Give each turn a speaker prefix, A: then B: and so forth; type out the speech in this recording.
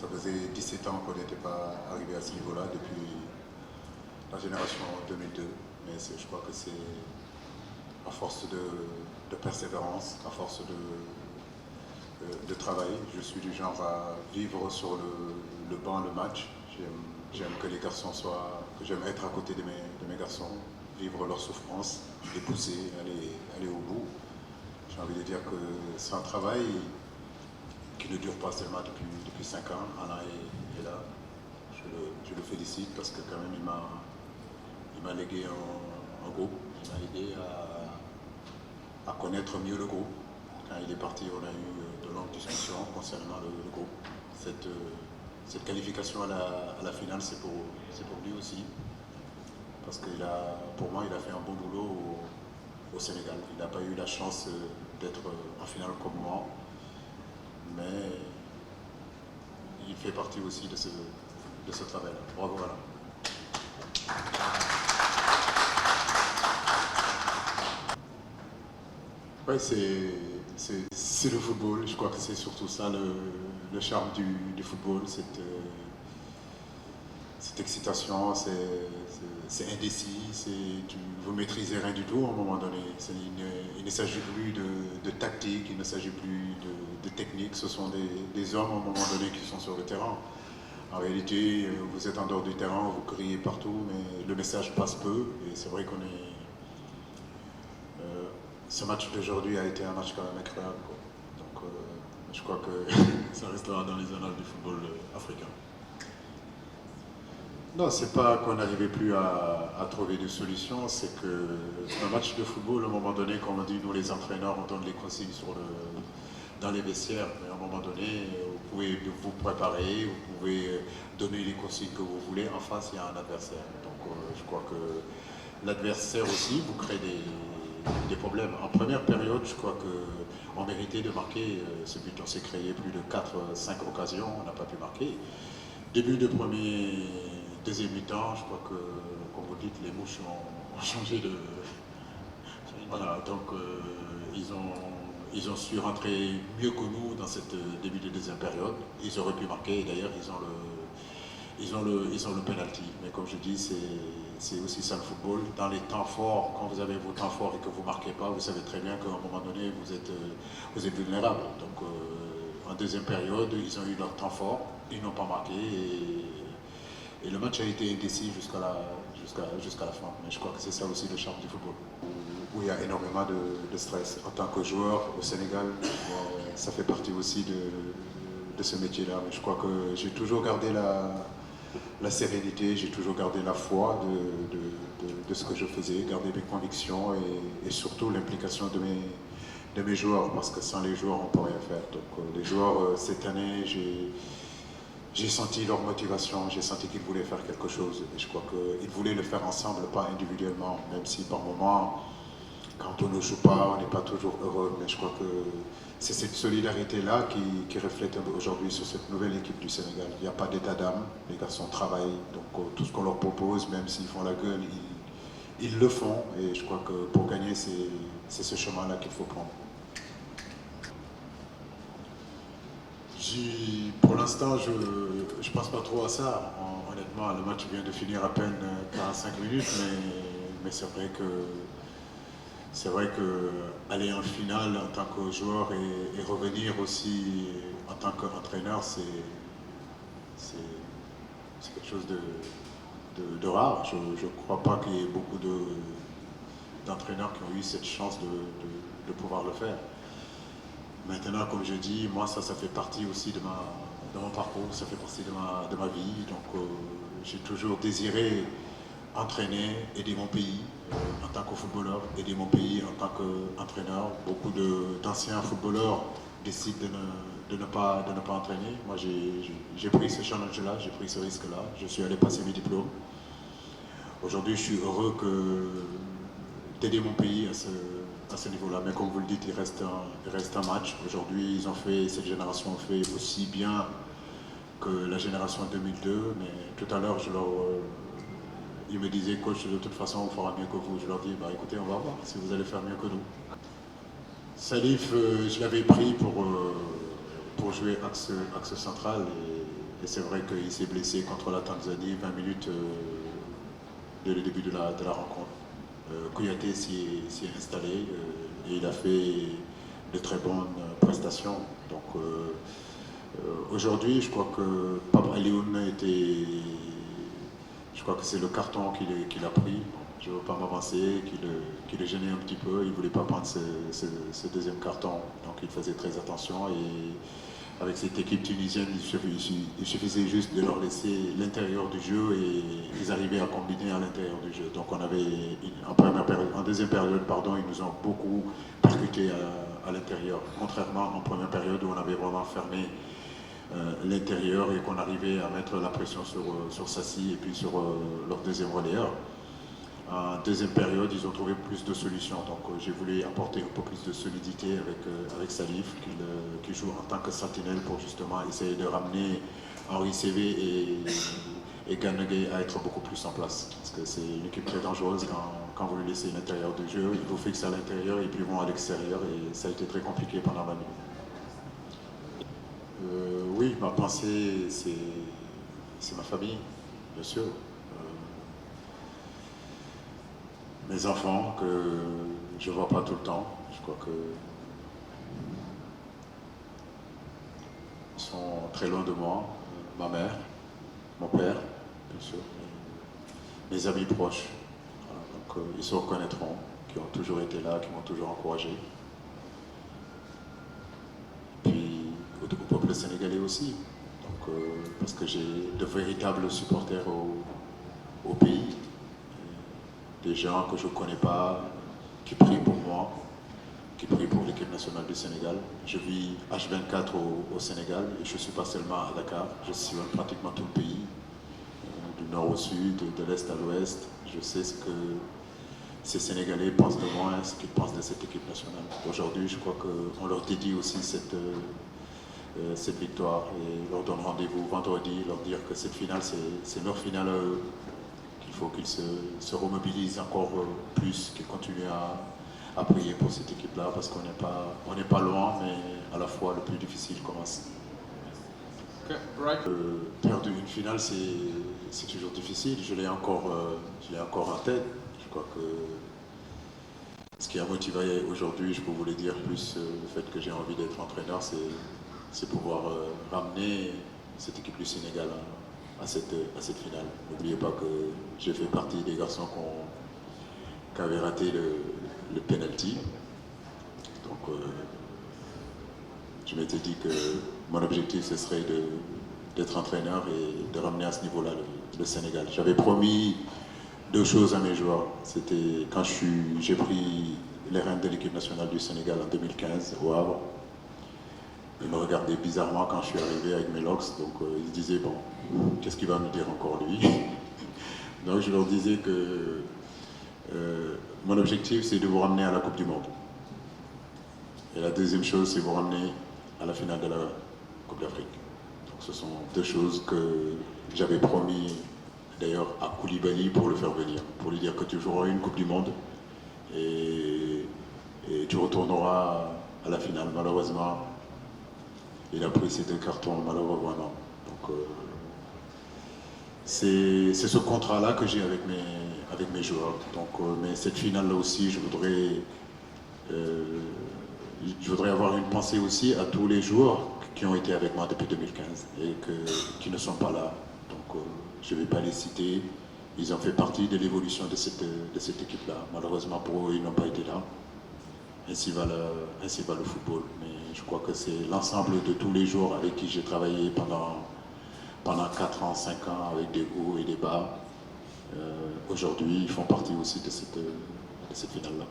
A: Ça faisait 17 ans qu'on n'était pas arrivé à ce niveau-là depuis la génération 2002. Mais je crois que c'est à force de persévérance, à force de travail. Je suis du genre à vivre sur le banc le match. J'aime que les garçons soient, que j'aime être à côté de mes garçons, vivre leur souffrance, les pousser, aller au bout. J'ai envie de dire que c'est un travail qui ne dure pas seulement depuis 5 ans. Alain est là. Je le félicite parce que quand même il m'a légué un groupe, il m'a aidé à connaître mieux le groupe. Quand il est parti, on a eu de longues discussions concernant le groupe. Cette qualification à la finale, c'est pour lui aussi. Parce que pour moi, il a fait un bon boulot au Sénégal. Il n'a pas eu la chance d'être en finale comme moi. Mais il fait partie aussi de ce travail-là. Bravo, voilà. Ouais, c'est le football. Je crois que c'est surtout ça le charme du football, cette excitation, c'est indécis, vous maîtrisez rien du tout à un moment donné. Il ne s'agit plus de tactique, il ne s'agit plus de technique, ce sont des hommes à un moment donné qui sont sur le terrain. En réalité, vous êtes en dehors du terrain, vous criez partout, mais le message passe peu, et c'est vrai ce match d'aujourd'hui a été un match quand même incroyable, quoi. Donc je crois que ça restera dans les annales du football africain. Non, c'est pas qu'on n'arrivait plus à trouver de solutions, c'est que un match de football, à un moment donné, comme on dit, nous les entraîneurs, on donne les consignes dans les vestiaires, mais à un moment donné, vous pouvez vous préparer, vous pouvez donner les consignes que vous voulez, en face, il y a un adversaire. Donc je crois que l'adversaire aussi vous crée des problèmes. En première période, je crois qu'on méritait de marquer ce but. On s'est créé plus de 4-5 occasions, on n'a pas pu marquer. Début de deuxième mi-temps, je crois que, comme vous dites, les mouches ont changé de... Voilà, donc ils ont su rentrer mieux que nous dans cette début de deuxième période. Ils auraient pu marquer, et d'ailleurs, ils ont le penalty. Mais comme je dis, c'est aussi ça le football. Dans les temps forts, quand vous avez vos temps forts et que vous ne marquez pas, vous savez très bien qu'à un moment donné, vous êtes vulnérable. Donc en deuxième période, ils ont eu leur temps fort, ils n'ont pas marqué et le match a été indécis jusqu'à la fin. Mais je crois que c'est ça aussi le charme du football, où il y a énormément de stress. En tant que joueur au Sénégal, ça fait partie aussi de ce métier-là. Mais je crois que j'ai toujours gardé la sérénité, j'ai toujours gardé la foi de ce que je faisais, gardé mes convictions et surtout l'implication de mes joueurs, parce que sans les joueurs, on ne peut rien faire. Donc les joueurs, cette année, j'ai senti leur motivation, j'ai senti qu'ils voulaient faire quelque chose. Et je crois qu'ils voulaient le faire ensemble, pas individuellement, même si par moments, quand on ne joue pas, on n'est pas toujours heureux. Mais je crois que c'est cette solidarité-là qui reflète aujourd'hui sur cette nouvelle équipe du Sénégal. Il n'y a pas d'état d'âme, les garçons travaillent, donc tout ce qu'on leur propose, même s'ils font la gueule, ils le font. Et je crois que pour gagner, c'est ce chemin-là qu'il faut prendre. Pour l'instant, je ne pense pas trop à ça. Honnêtement, le match vient de finir à peine 45 minutes, mais c'est vrai que aller en finale en tant que joueur et revenir aussi en tant qu'entraîneur, c'est quelque chose de rare. Je ne crois pas qu'il y ait beaucoup d'entraîneurs qui ont eu cette chance de pouvoir le faire. Maintenant, comme je dis, moi, ça fait partie aussi de mon parcours, ça fait partie de ma vie. Donc, j'ai toujours désiré entraîner, aider mon pays en tant que footballeur, aider mon pays en tant qu'entraîneur. Beaucoup d'anciens footballeurs décident de ne pas entraîner. Moi, j'ai pris ce challenge-là, j'ai pris ce risque-là. Je suis allé passer mes diplômes. Aujourd'hui, je suis heureux d'aider mon pays à ce niveau-là. Mais comme vous le dites, il reste un match. Aujourd'hui, cette génération a fait aussi bien que la génération 2002. Mais tout à l'heure, ils me disaient, coach, de toute façon, on fera mieux que vous. Je leur dis, bah écoutez, on va voir si vous allez faire mieux que nous. Salif, je l'avais pris pour jouer axe central. Et c'est vrai qu'il s'est blessé contre la Tanzanie 20 minutes dès le début de la rencontre. Kouyaté s'y est installé et il a fait de très bonnes prestations. Donc aujourd'hui, je crois que Pape Alioune était... Je crois que c'est le carton qu'il a pris. Je ne veux pas m'avancer, qu'il le gênait un petit peu. Il ne voulait pas prendre ce deuxième carton. Donc il faisait très attention. Et avec cette équipe tunisienne, il suffisait juste de leur laisser l'intérieur du jeu et ils arrivaient à combiner à l'intérieur du jeu. Donc on avait, en deuxième période, ils nous ont beaucoup percuté à l'intérieur. Contrairement en première période où on avait vraiment fermé l'intérieur et qu'on arrivait à mettre la pression sur Sassi et puis sur leur deuxième relayeur. En deuxième période, ils ont trouvé plus de solutions. Donc j'ai voulu apporter un peu plus de solidité avec Salif, qui joue en tant que sentinelle pour justement essayer de ramener Henri CV et Ganegay à être beaucoup plus en place. Parce que c'est une équipe très dangereuse quand vous lui laissez l'intérieur du jeu, ils vous fixent à l'intérieur et puis ils vont à l'extérieur et ça a été très compliqué pendant la nuit. Oui, ma pensée, c'est ma famille, bien sûr. Mes enfants que je ne vois pas tout le temps, je crois que ils sont très loin de moi. Ma mère, mon père, bien sûr, mes amis proches. Voilà, donc ils se reconnaîtront, qui ont toujours été là, qui m'ont toujours encouragé. Puis au peuple sénégalais aussi, donc, parce que j'ai de véritables supporters au pays. Des gens que je ne connais pas, qui prient pour moi, qui prient pour l'équipe nationale du Sénégal. Je vis H24 au Sénégal et je ne suis pas seulement à Dakar, je suis pratiquement tout le pays, du nord au sud, de l'est à l'ouest. Je sais ce que ces Sénégalais pensent de moi, ce qu'ils pensent de cette équipe nationale. Aujourd'hui, je crois qu'on leur dédie aussi cette victoire et leur donne rendez-vous vendredi, leur dire que cette finale, c'est leur finale à eux. Il faut qu'ils se remobilisent encore plus, qu'ils continuent à prier pour cette équipe-là, parce qu'on n'est pas loin, mais à la fois le plus difficile commence.
B: Okay, right.
A: Perdre une finale, c'est toujours difficile. Je l'ai encore en tête. Je crois que ce qui a motivé aujourd'hui, je peux vous le dire, plus le fait que j'ai envie d'être entraîneur, c'est pouvoir ramener cette équipe du Sénégal à cette finale. N'oubliez pas que j'ai fait partie des garçons qui avaient raté le penalty. Donc je m'étais dit que mon objectif ce serait d'être entraîneur et de ramener à ce niveau-là le Sénégal. J'avais promis deux choses à mes joueurs. C'était quand j'ai pris les rênes de l'équipe nationale du Sénégal en 2015 au Havre. Ils me regardaient bizarrement quand je suis arrivé avec mes locks, donc ils se disaient, bon, qu'est-ce qu'il va nous dire encore lui? Donc je leur disais que mon objectif c'est de vous ramener à la Coupe du Monde. Et la deuxième chose c'est vous ramener à la finale de la Coupe d'Afrique. Donc ce sont deux choses que j'avais promis d'ailleurs à Koulibaly pour le faire venir, pour lui dire que tu joueras une Coupe du Monde et tu retourneras à la finale. Malheureusement, il a pris ces deux cartons, malheureusement. Donc, c'est ce contrat-là que j'ai avec mes joueurs. Donc, mais cette finale-là aussi, je voudrais avoir une pensée aussi à tous les joueurs qui ont été avec moi depuis 2015 et qui ne sont pas là. Donc, je ne vais pas les citer. Ils ont fait partie de l'évolution de cette équipe-là. Malheureusement pour eux, ils n'ont pas été là. Ainsi va le football. Mais je crois que c'est l'ensemble de tous les joueurs avec qui j'ai travaillé pendant 4 ans, 5 ans, avec des hauts et des bas. Aujourd'hui, ils font partie aussi de cette finale-là.